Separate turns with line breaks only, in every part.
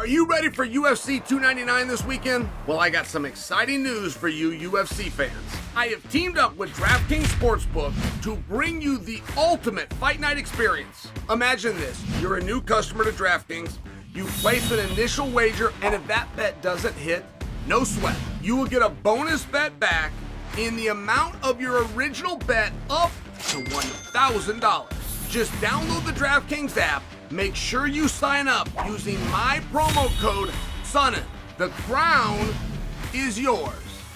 Are you ready for UFC 299 this weekend? Well, I got some exciting news for you UFC fans. I have teamed up with DraftKings Sportsbook to bring you the ultimate fight night experience. Imagine this, you're a new customer to DraftKings, you place an initial wager, and if that bet doesn't hit, no sweat. You will get a bonus bet back in the amount of your original bet up to $1,000. Just download the DraftKings app. Make sure you sign up using my promo code Sonnen. The crown is yours.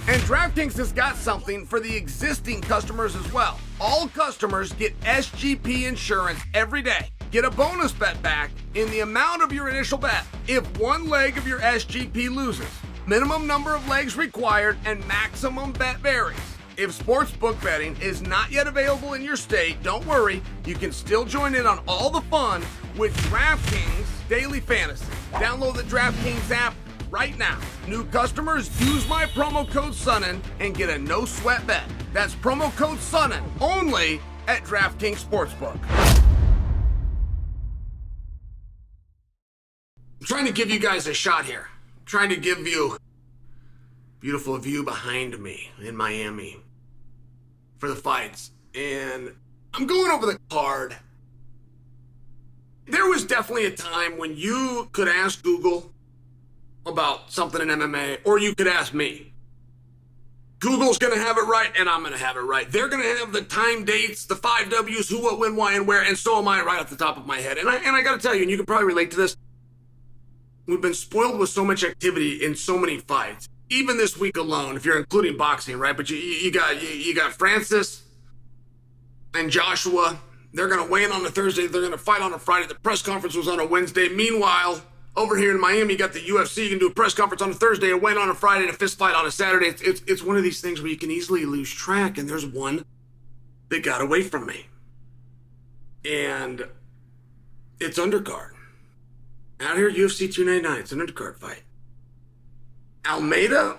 And DraftKings has got something for the existing customers as well. All customers get SGP insurance every day. Get a bonus bet back in the amount of your initial bet if one leg of your SGP loses. Minimum number of legs required and maximum bet varies. If sportsbook betting is not yet available in your state, don't worry. You can still join in on all the fun with DraftKings Daily Fantasy. Download the DraftKings app right now. New customers, use my promo code Sonnen and get a no sweat bet. That's promo code Sonnen only at DraftKings Sportsbook. I'm trying to give you guys a shot here. I'm trying to give you a beautiful view behind me in Miami for the fights. And I'm going over the card. There was definitely a time when you could ask Google about something in MMA, or you could ask me. Google's going to have it right, and I'm going to have it right. They're going to have the time, dates, the 5 W's, who, what, when, why, and where, and so am I right off the top of my head. And I got to tell you, and you can probably relate to this, we've been spoiled with so much activity in so many fights. Even this week alone, if you're including boxing, right? But you got Francis and Joshua. They're going to weigh in on a Thursday. They're going to fight on a Friday. The press conference was on a Wednesday. Meanwhile, over here in Miami, you got the UFC. You can do a press conference on a Thursday, a weigh-in on a Friday, and a fist fight on a Saturday. It's one of these things where you can easily lose track, and there's one that got away from me. And it's undercard. Out here, UFC 299. It's an undercard fight. Almeida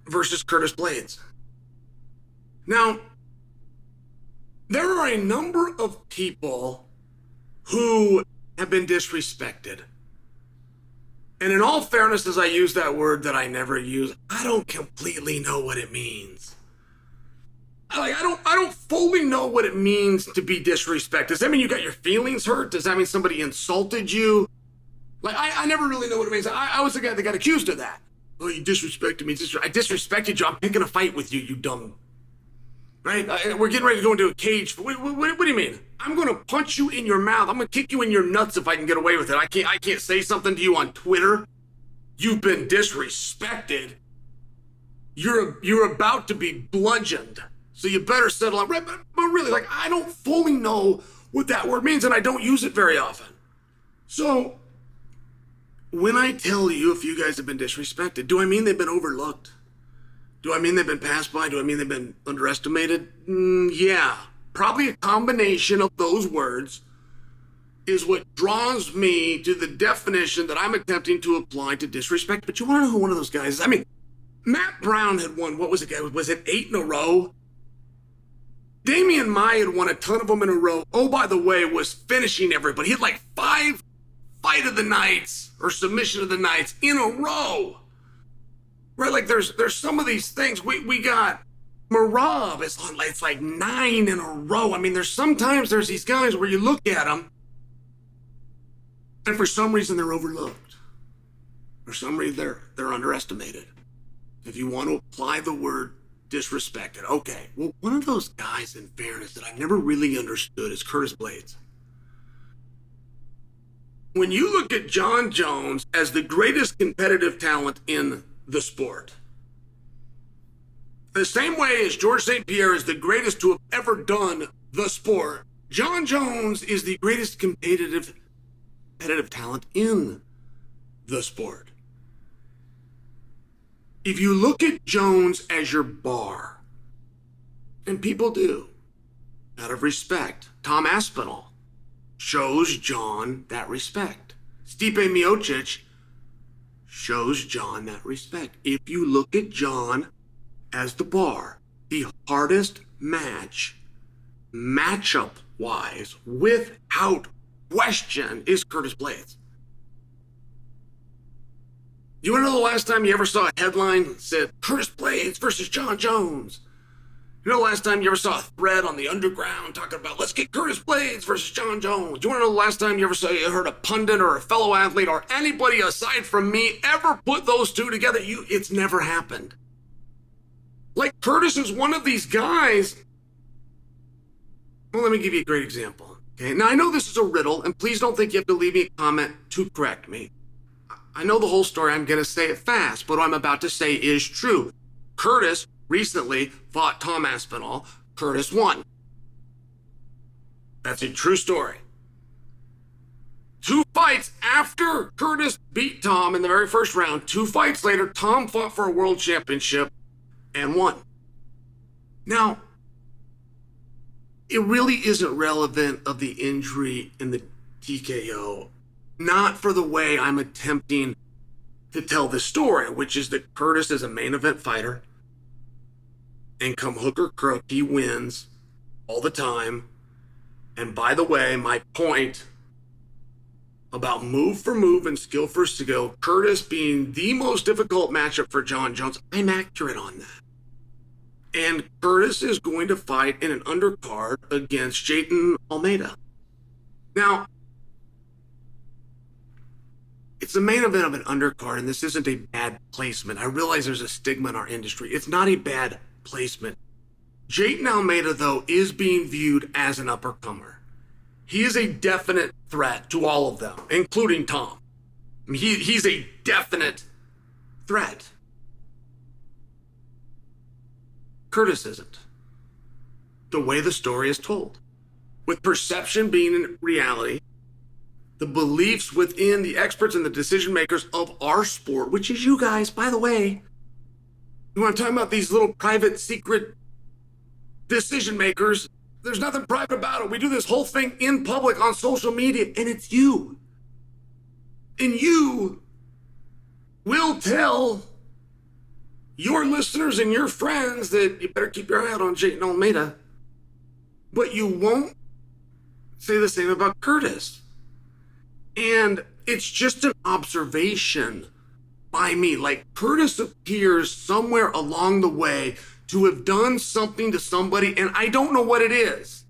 versus Curtis Blaydes. Now, there are a number of people who have been disrespected. And in all fairness, as I use that word that I never use, I don't completely know what it means. I don't fully know what it means to be disrespected. Does that mean you got your feelings hurt? Does that mean somebody insulted you? I never really know what it means. I was the guy that got accused of that. Oh, you disrespected me. I disrespected you. I'm picking a fight with you, you dumb. Right? We're getting ready to go into a cage. What do you mean? I'm going to punch you in your mouth. I'm going to kick you in your nuts if I can get away with it. I can't say something to you on Twitter. You've been disrespected. You're about to be bludgeoned. So you better settle up. But really, I don't fully know what that word means, and I don't use it very often. So when I tell you if you guys have been disrespected, do I mean they've been overlooked? Do I mean they've been passed by? Do I mean they've been underestimated? Yeah. Probably a combination of those words is what draws me to the definition that I'm attempting to apply to disrespect. But you want to know who one of those guys is? I mean, Matt Brown had won, what was it? Was it 8 in a row? Damian Maia had won a ton of them in a row. Oh, by the way, was finishing everybody. He had like 5 fight of the nights or submission of the nights in a row. Right, there's some of these things. We got Marab is on, it's like 9 in a row. I mean, there's these guys where you look at them and for some reason they're overlooked. For some reason they're underestimated. If you want to apply the word disrespected, okay. Well, one of those guys, in fairness, that I never really understood is Curtis Blaydes. When you look at Jon Jones as the greatest competitive talent in the sport, the same way as George St. Pierre is the greatest to have ever done the sport, Jon Jones is the greatest competitive talent in the sport. If you look at Jones as your bar, and people do, out of respect, Tom Aspinall shows Jon that respect. Stipe Miocic shows Jon that respect. If you look at Jon as the bar, the hardest matchup-wise, without question, is Curtis Blaydes. You want to know the last time you ever saw a headline that said Curtis Blaydes versus Jon Jones? You know the last time you ever saw a thread on the underground talking about let's get Curtis Blaydes versus Jon Jones? You want to know the last time you heard a pundit or a fellow athlete or anybody aside from me ever put those two together? It's never happened. Like, Curtis is one of these guys. Well, let me give you a great example. Okay, now I know this is a riddle, and please don't think you have to leave me a comment to correct me. I know the whole story. I'm going to say it fast, but what I'm about to say is true. Curtis recently fought Tom Aspinall. Curtis won. That's a true story. 2 fights after Curtis beat Tom in the very first round, 2 fights later, Tom fought for a world championship and won. Now, it really isn't relevant of the injury in the TKO. Not for the way I'm attempting to tell the story, which is that Curtis is a main event fighter, and come hook or crook, he wins all the time. And by the way, my point about move for move and skill for skill, Curtis being the most difficult matchup for Jon Jones, I'm accurate on that. And Curtis is going to fight in an undercard against Jaden Almeida. Now, it's the main event of an undercard, and this isn't a bad placement. I realize there's a stigma in our industry. It's not a bad placement. Jaden Almeida, though, is being viewed as an uppercomer. He is a definite threat to all of them, including Tom. I mean, he's a definite threat. Curtis isn't. The way the story is told. With perception being in reality, the beliefs within the experts and the decision makers of our sport, which is you guys, by the way. You want to talk about these little private, secret decision makers? There's nothing private about it. We do this whole thing in public on social media, and it's you. And you will tell your listeners and your friends that you better keep your eye out on Jaden Almeida. But you won't say the same about Curtis. And it's just an observation by me. Like, Curtis appears somewhere along the way to have done something to somebody, and I don't know what it is.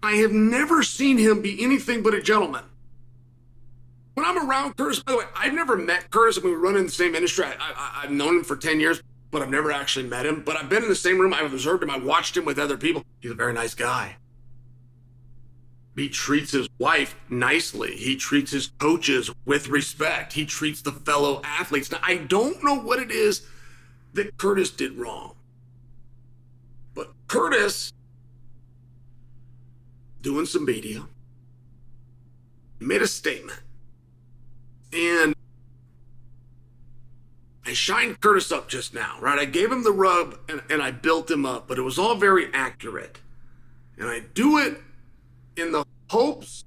I have never seen him be anything but a gentleman. When I'm around Curtis, by the way, I've never met Curtis, and we run in the same industry. I've known him for 10 years, but I've never actually met him. But I've been in the same room. I've observed him. I watched him with other people. He's a very nice guy. He treats his wife nicely. He treats his coaches with respect. He treats the fellow athletes. Now, I don't know what it is that Curtis did wrong. But Curtis, doing some media, made a statement. And I shined Curtis up just now, right? I gave him the rub and I built him up, but it was all very accurate. And I do it in the hopes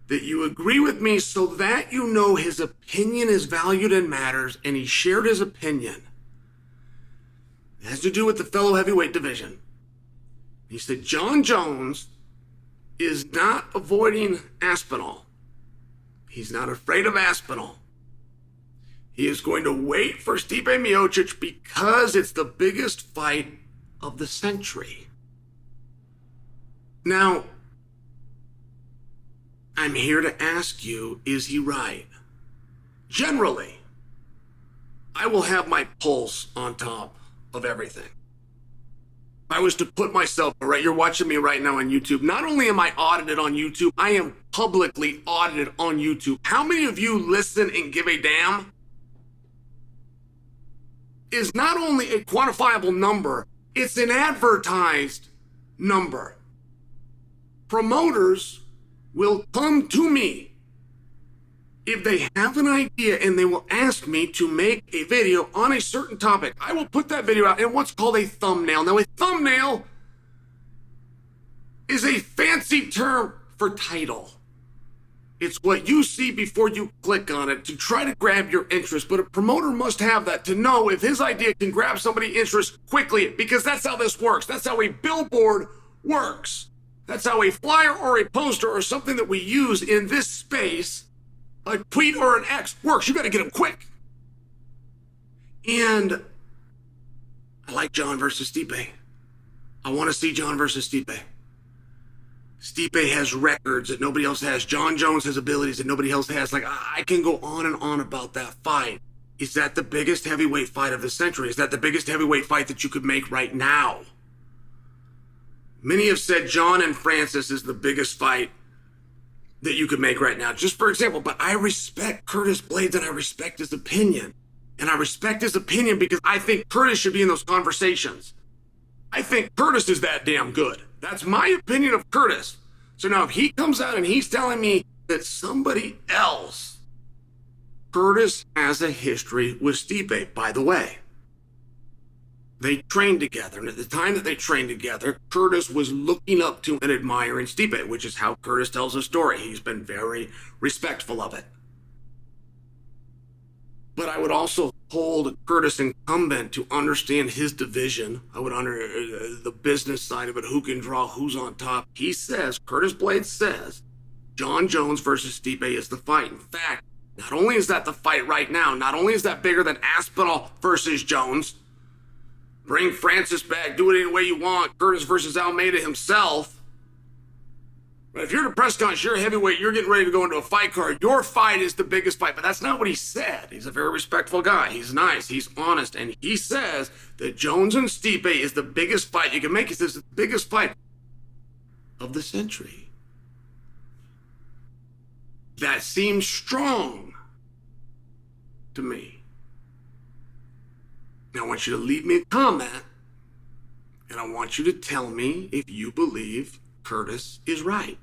that you agree with me so that you know his opinion is valued and matters, and he shared his opinion. It has to do with the fellow heavyweight division. He said Jon Jones is not avoiding Aspinall. He's not afraid of Aspinall. He is going to wait for Stipe Miocic because it's the biggest fight of the century. Now, I'm here to ask you, is he right? Generally, I will have my pulse on top of everything. If I was to put myself, right, you're watching me right now on YouTube. Not only am I audited on YouTube, I am publicly audited on YouTube. How many of you listen and give a damn? Is not only a quantifiable number, it's an advertised number. Promoters will come to me if they have an idea and they will ask me to make a video on a certain topic. I will put that video out in what's called a thumbnail. Now, a thumbnail is a fancy term for title. It's what you see before you click on it to try to grab your interest. But a promoter must have that to know if his idea can grab somebody's interest quickly, because that's how this works. That's how a billboard works. That's how a flyer or a poster or something that we use in this space A tweet or an X works. You got to get them quick. And I like Jon versus Stipe. I want to see Jon versus Stipe. Stipe has records that nobody else has. Jon Jones has abilities that nobody else has. Like, I can go on and on about that fight. Is that the biggest heavyweight fight of the century? Is that the biggest heavyweight fight that you could make right now? Many have said Jon and Francis is the biggest fight that you could make right now, just for example. But I respect Curtis Blaydes and I respect his opinion. And I respect his opinion because I think Curtis should be in those conversations. I think Curtis is that damn good. That's my opinion of Curtis. So now if he comes out and he's telling me that somebody else, Curtis has a history with Stipe, by the way. They trained together, and at the time that they trained together, Curtis was looking up to and admiring Stipe, which is how Curtis tells his story. He's been very respectful of it. But I would also hold Curtis incumbent to understand his division. I would under the business side of it, who can draw, who's on top. He says, Curtis Blaydes says, Jon Jones versus Stipe is the fight. In fact, not only is that the fight right now, not only is that bigger than Aspinall versus Jones, bring Francis back, do it any way you want, Curtis versus Almeida himself. But if you're in a press conference, you're a heavyweight, you're getting ready to go into a fight card, your fight is the biggest fight. But that's not what he said. He's a very respectful guy. He's nice. He's honest. And he says that Jones and Stipe is the biggest fight you can make. He says it's the biggest fight of the century. That seems strong to me. Now I want you to leave me a comment, and I want you to tell me if you believe Curtis is right.